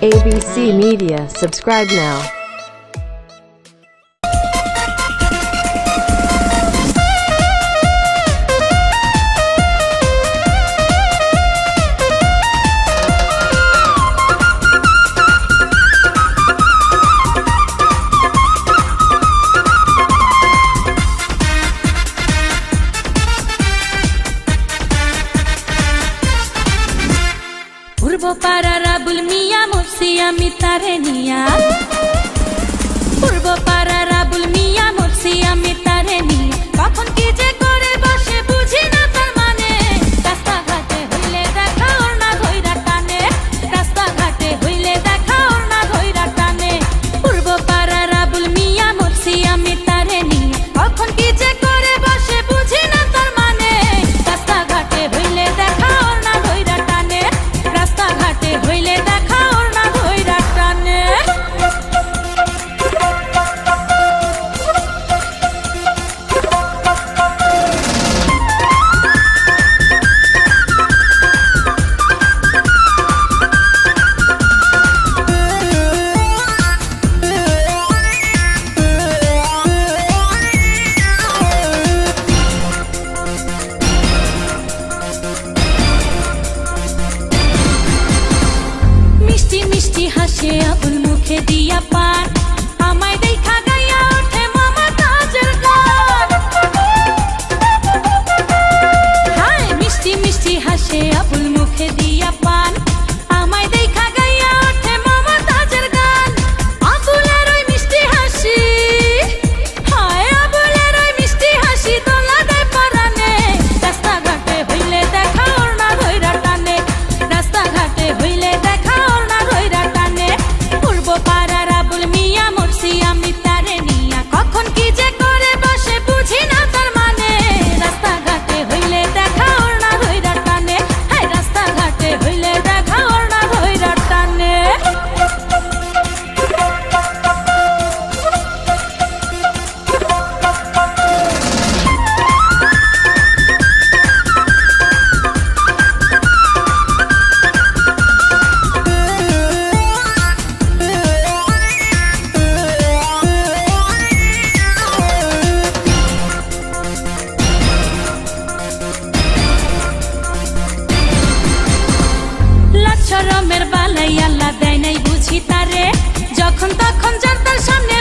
ABC Media. Subscribe now. Purbo parara bulmiya mursiya mitareniya Purbo parara bulmiya mursiya mitareniya Kokhon ki je kore boshe bujhi na tar mane Rasta ghate hoile dekha or na dhoira tane Rasta ghate hoile dekha or na dhoira tane Purbo parara bulmiya mursiya mitareniya Kokhon ki je kore boshe bujhi na tar mane Rasta ghate hoile dekha or na dhoira tane Rasta ghate hoile dekha or na dhoira tane মিষ্টি হাসে আবুল মুখে দিয়া পান আমায় দেখা গাইয়া ওঠে মমতাজের গান হায় মিষ্টি মিষ্টি হাসে আবুল মুখে দিয়া পান আমায় দেখা গাইয়া ওঠে মমতাজের গান আবুলের ওই মিষ্টি হাসি হায় আবুলের ওই মিষ্টি হাসি তোলা দেয় পরানে রাস্তাঘাটে হইলে দেখা ওর না ধইরা টানে রাস্তাঘাটে হইলে দেখা ওর না ধইরা টানে পূর্ব পাড়ার আবুল মিয়া মুর্শিয়া মিতারেনিয়া কখন কি যে করে বসে বুঝি না তার মানে রাস্তাঘাটে হইলে দেখা ওর না ধইরা টানে হায় রাস্তাঘাটে হইলে দেখা ওর না ধইরা টানে শরমের বালাই আল্লাহ দেয় নাই বুঝি তারে যখন তখন যার তার সামনে